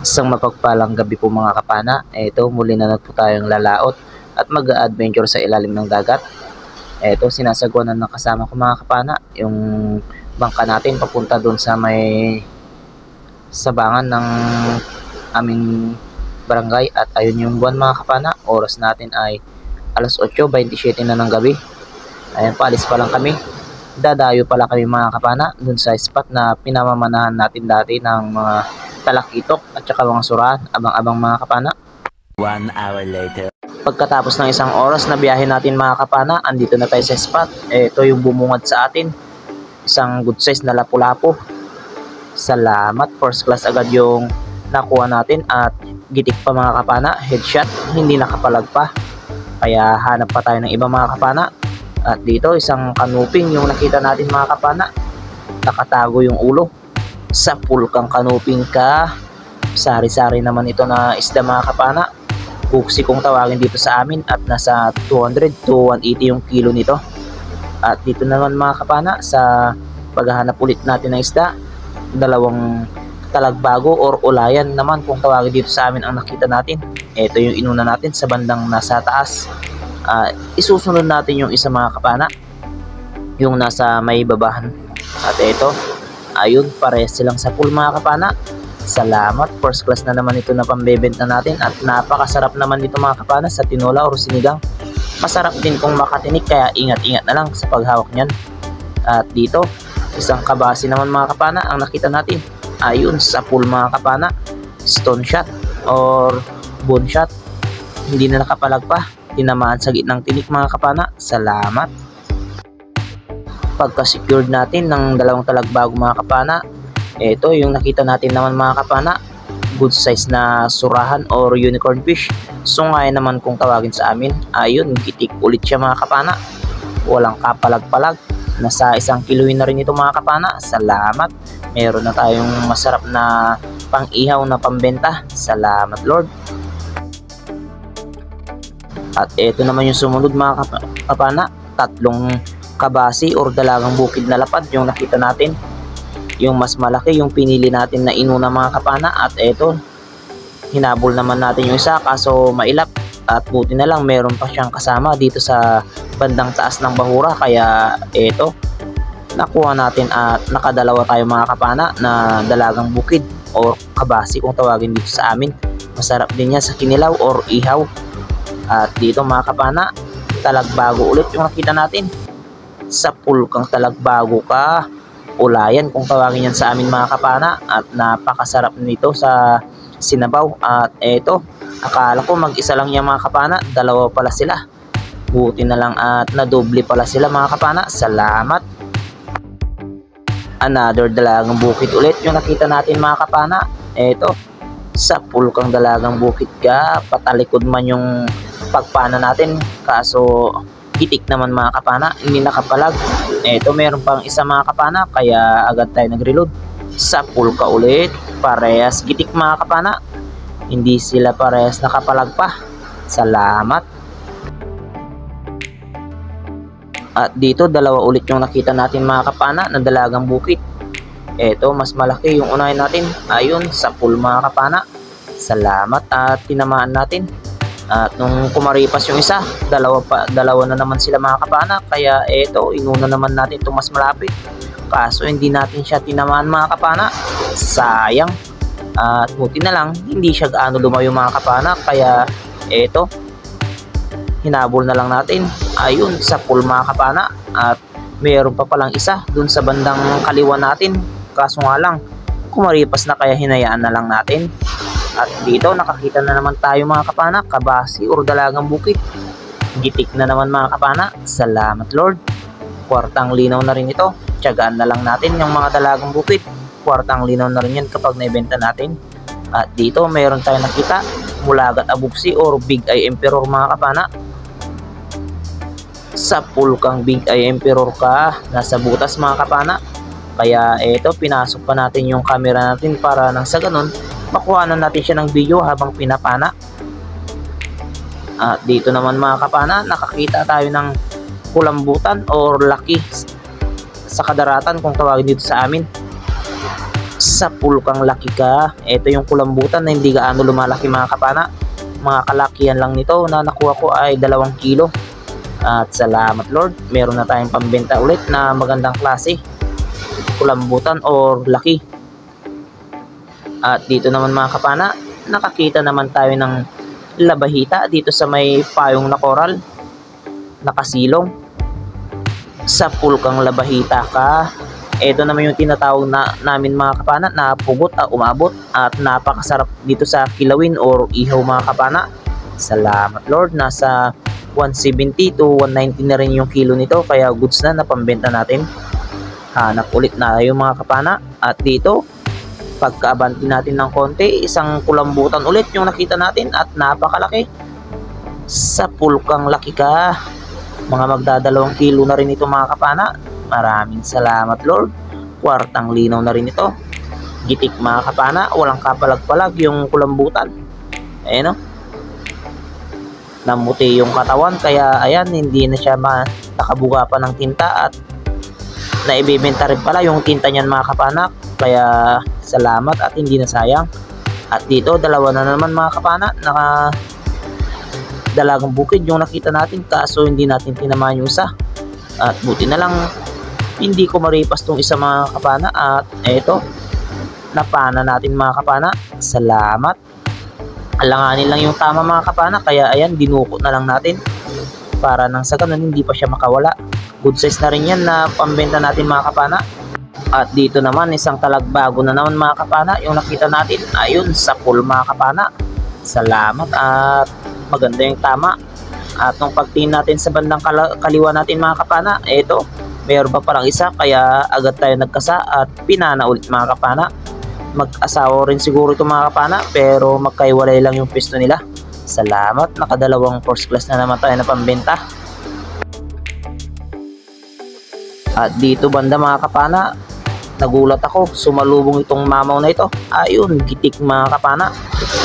Isang mapagpalang gabi po mga kapana. Ito, muli na po tayong lalaot at mag-adventure sa ilalim ng dagat. Ito, sinasagwanan ng kasama ko mga kapana yung bangka natin papunta doon sa may sabangan ng aming barangay. At ayun yung buwan mga kapana. Oras natin ay alas 8:27 na ng gabi. Ayan, paalis pa lang kami. Dadayo pala kami mga kapana doon sa spot na pinamamanahan natin dati ng mga talakitok at saka mga surahan. Abang-abang mga kapana. 1 hour later. Pagkatapos ng isang oras na biyahe natin mga kapana, andito na tayo sa spot. Ito yung bumungad sa atin. Isang good size na lapu-lapu. Salamat, first class agad yung nakuha natin at gitik pa mga kapana. Headshot, hindi nakapalag pa. Kaya hanap pa tayo ng iba mga kapana. At dito isang kanuping yung nakita natin mga kapana. Nakatago yung ulo. Sa pulkang kanuping ka. Sari-sari naman ito na isda mga kapana. Buksi kung tawagin dito sa amin at nasa 200 to 180 yung kilo nito. At dito naman mga kapana sa paghahanap ulit natin ng isda, dalawang talagbago or ulayan naman kung tawagin dito sa amin ang nakita natin. Ito yung inuna natin sa bandang nasa taas. Isusunod natin yung isa mga kapana, yung nasa may babahan. At ito, ayun, parehas silang sa pool mga kapana. Salamat, first class na naman ito na pambebenta natin at napakasarap naman ito mga kapana sa tinola or sinigang. Masarap din kung makatinik kaya ingat-ingat na lang sa paghawak niyan. At dito, isang kabasi naman mga kapana ang nakita natin. Ayun, sa pool mga kapana, stone shot or bone shot. Hindi na nakapalag pa, tinamaan sa gitnang tinik mga kapana. Salamat. Pagka-secured natin ng dalawang talagbago mga kapana, ito yung nakita natin naman mga kapana, good size na surahan or unicorn fish. Sungay naman kung tawagin sa amin. Ayun, gitik ulit siya mga kapana. Walang kapalag-palag. Nasa 1 kiloin na rin ito mga kapana. Salamat. Meron na tayong masarap na pang-ihaw na pambenta. Salamat Lord. At ito naman yung sumunod mga kapana. Tatlong kabasi or dalagang bukid na lapad yung nakita natin. Yung mas malaki yung pinili natin na inuna mga kapana. At eto, hinabol naman natin yung isa kaso mailap. At buti na lang meron pa siyang kasama dito sa bandang taas ng bahura. Kaya eto, nakuha natin at nakadalawa tayo mga kapana na dalagang bukid or kabasi kung tawagin dito sa amin. Masarap din yan sa kinilaw or ihaw. At dito mga kapana, talagbago ulit yung nakita natin. Sa pulkang talagbago ka. Ulayan kung tawagin yan sa amin mga kapana at napakasarap nito sa sinabaw. At eto, akala ko mag-isa lang yung mga kapana, dalawa pala sila. Buti na lang at nadoble pala sila mga kapana. Salamat. Another dalagang bukid ulit yung nakita natin mga kapana. Eto, sa pulkang dalagang bukid ka, patalikod man yung pagpana natin kaso gitik naman mga kapana, hindi nakapalag. Eto, meron pang isa mga kapana kaya agad tayo nag-reload. Sa pulka ulit, parehas gitik mga kapana, hindi sila parehas nakapalag pa. Salamat. At dito dalawa ulit yung nakita natin mga kapana na dalagang bukid. Eto, mas malaki yung unahin natin. Ayun, sa pool mga kapana. Salamat at tinamaan natin. At nung kumaripas yung isa, dalawa na naman sila mga kapana. Kaya eto, inuna naman natin itong mas malapit. Kaso hindi natin siya tinamaan mga kapana. Sayang. At buti na lang, hindi siya gaano lumayo mga kapana. Kaya eto, hinabol na lang natin. Ayun, sa pool mga kapana. At mayroon pa palang isa dun sa bandang kaliwa natin. Kaso nga lang, kumaripas na kaya hinayaan na lang natin. At dito nakakita na naman tayo mga kapana, kabasi or dalagang bukid. Gitik na naman mga kapana. Salamat Lord. Kwartang linaw na rin ito. Tiyagaan na lang natin yung mga dalagang bukid. Kwartang linaw na rin yan kapag naibenta natin. At dito mayroon tayong nakita, mulagat abuksi or big eye emperor mga kapana. Sa pulkang big eye emperor ka, nasa butas mga kapana. Kaya eto, pinasok pa natin yung camera natin para nang sa ganun makuhanan natin siya ng video habang pinapana. At dito naman mga kapana, nakakita tayo ng kulambutan or laki sa kadaratan kung tawagin dito sa amin. sa pulkang laki ka. Ito yung kulambutan na hindi gaano lumalaki mga kapana. Mga kalakihan lang nito na nakuha ko ay 2 kilo. At salamat Lord, meron na tayong pambenta ulit na magandang klase, kulambutan or laki. At dito naman mga kapana, nakakita naman tayo ng labahita dito sa may payong na koral, nakasilong. Sa pulkang labahita ka. Ito naman yung tinatawag namin mga kapana na pugot umabot, at napakasarap dito sa kilawin or ihaw mga kapana. Salamat Lord, nasa 170 to 190 na rin yung kilo nito, kaya goods na pambenta natin. Hanap ulit na tayo mga kapana. At dito, pagkaabanti natin ng konti, isang kulambutan ulit yung nakita natin at napakalaki. Sa pulkang laki ka. Mga magdadalawang kilo na rin ito mga kapana. Maraming salamat Lord, kwartang linaw na rin ito. Gitik mga kapana, walang kapalag-palag yung kulambutan. Ayan o, namuti yung katawan, kaya ayan, hindi na siya nakabuga pa ng tinta, at naibibenta rin pala yung tinta niyan mga kapana, kaya salamat at hindi na sayang. At dito, dalawa na naman mga kapana, naka dalagang bukid yung nakita natin, kaso hindi natin tinamaan yung isa, at buti na lang hindi ko maripas tong isa mga kapana. At eto, napana natin mga kapana. Salamat. Alanganin lang yung tama mga kapana, kaya ayan, dinuko na lang natin para nang sa ganun hindi pa siya makawala. Good size na rin yan na pambenta natin mga kapana. At dito naman, isang talagbago na naman mga kapana yung nakita natin. Ayun, sa pool mga kapana. Salamat at maganda yung tama. At nung pagtingin natin sa bandang kaliwa natin mga kapana, eto, mayroon pa parang isa, kaya agad tayo nagkasa at pinana ulit mga kapana. Mag-asawa rin siguro ito mga kapana, pero magkaiwalay lang yung pisto nila. Salamat, nakadalawang first class na naman tayo na pambenta. At dito banda mga kapana, nagulat ako, sumalubong itong mamaw na ito. Ayun, gitik mga kapana,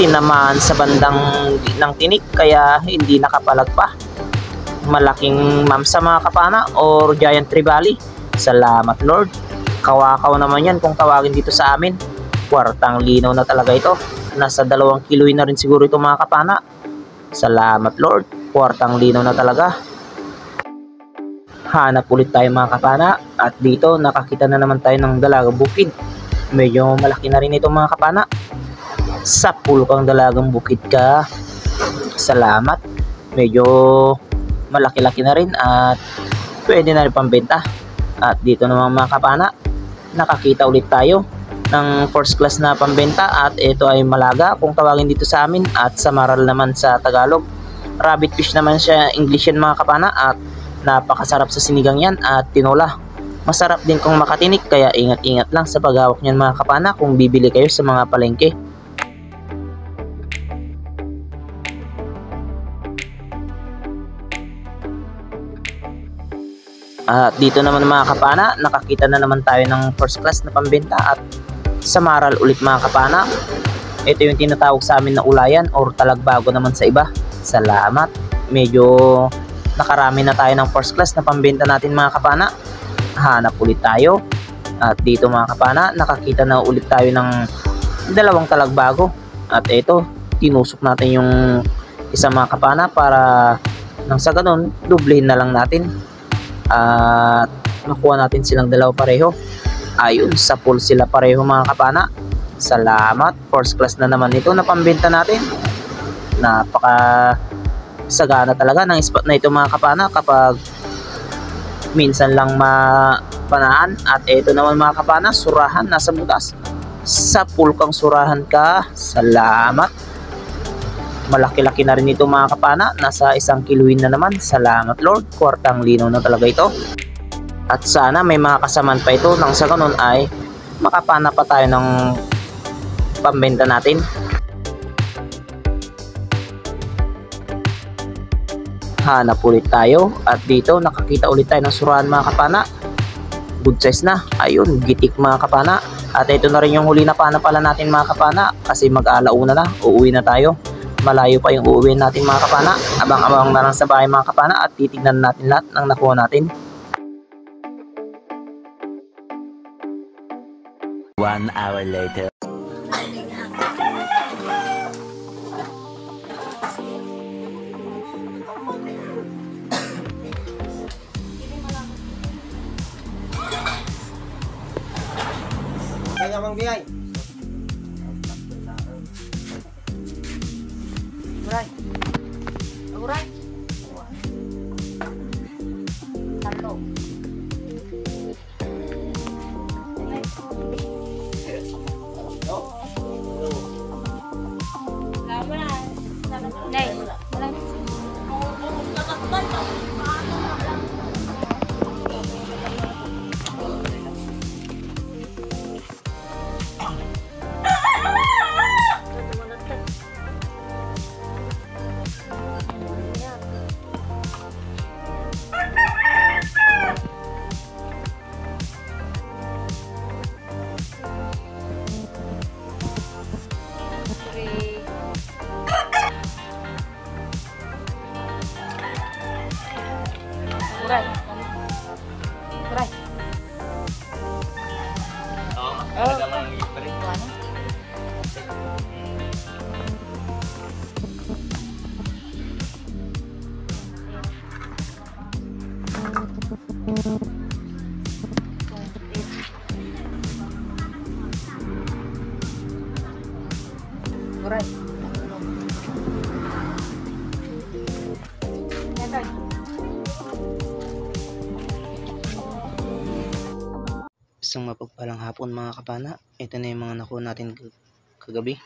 tinamaan sa bandang ng tinik, kaya hindi nakapalag pa. Malaking mamsa mga kapana or giant trevally. Salamat Lord, kawakaw naman yan kung tawagin dito sa amin. Kwartang linaw na talaga ito, nasa 2 kilo na rin siguro ito mga kapana. Salamat Lord, kwartang linaw na talaga. Hanap ulit tayo mga kapana. At dito, nakakita na naman tayo ng dalagang bukid. Medyo malaki na rin ito mga kapana. Sa pulkang dalagang bukid ka. Salamat, medyo malaki-laki na rin at pwede na rin pambenta. At dito naman mga kapana, nakakita ulit tayo ng first class na pambenta, at ito ay malaga kung tawagin dito sa amin, at samaral naman sa Tagalog. Rabbit fish naman siya English yan mga kapana, at napakasarap sa sinigang yan at tinola. Masarap din kung makatinik, kaya ingat-ingat lang sa paghawak niyan mga kapana kung bibili kayo sa mga palengke. At dito naman mga kapana, nakakita na naman tayo ng first class na pambenta at samaral ulit mga kapana. Ito yung tinatawag sa amin na ulayan or talagbago naman sa iba. Salamat, medyo nakarami na tayo ng first class na pambenta natin mga kapana. Hanap ulit tayo. At dito mga kapana, nakakita na ulit tayo ng 2 talagbago. At ito, tinusok natin yung isa mga kapana para nang sa ganun, dublehin na lang natin. At makuha natin silang 2 pareho. Ayun, sa pool sila pareho mga kapana. Salamat, first class na naman ito na pambenta natin. Napaka sagana talaga ng spot na ito mga kapana kapag minsan lang mapanaan. At ito naman mga kapana, surahan nasa butas. Sa pool kang surahan ka. Salamat, malaki-laki na rin ito mga kapana, nasa 1 kiluin na naman. Salamat Lord, kwartang linaw na talaga ito. At sana may mga kasamaan pa ito nang sa ganun ay makapana pa tayo ng pambenta natin. Hanap ulit tayo. At dito nakakita ulit tayo ng surahan mga kapana. Good size na. Ayun, gitik mga kapana. At ito na rin yung huli na pana pala natin mga kapana, kasi mag-alauna na, uuwi na tayo. Malayo pa yung uuwi natin mga kapana. Abang-abang na lang sa bahay mga kapana at titignan natin lahat ng nakuha natin. 1 hour later. Kaya mang biyay. Uray. Uray. Tatlo. Nay, Uray. Uray. Uray. Yan, Isang mapagpalang hapon mga kapana. Ito na yung mga nakuha natin kagabi.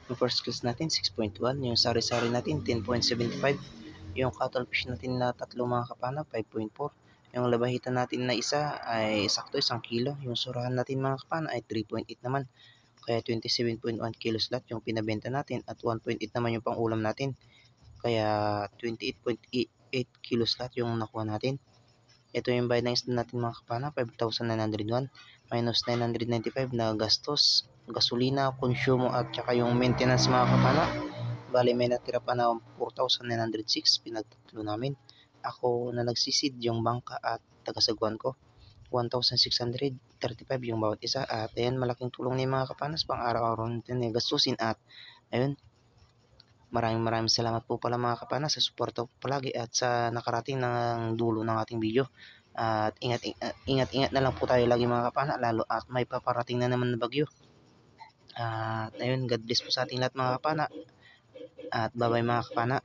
Yung first class natin 6.1, yung sari-sari natin 10.75, yung cuttlefish natin na tatlo mga kapana 5.4, yung labahita natin na isa ay sakto 1 kilo, yung surahan natin mga kapana ay 3.8 naman, kaya 27.1 kilos lahat yung pinabenta natin at 1.8 naman yung pang-ulam natin, kaya 28.8 kilos lahat yung nakuha natin. Ito yung bayad ng isda natin mga kapana, 5,901 minus 995 na gastos, gasolina, konsumo at saka yung maintenance mga kapana. Bali may natira pa na 4,906 pinagtatlo namin. Ako na nagsisid yung bangka at tagasagwan ko. 1,635 yung bawat isa at ayan malaking tulong ni mga kapanas pang araw-araw natin gastusin at ayun. Maraming salamat po pala mga kapanas sa suporta po palagi at sa nakarating ng dulo ng ating video. At ingat na lang po tayo lagi mga kapana, lalo at may paparating na naman na bagyo. At ayun, God bless po sa ating lahat mga kapana. At bye bye mga kapana.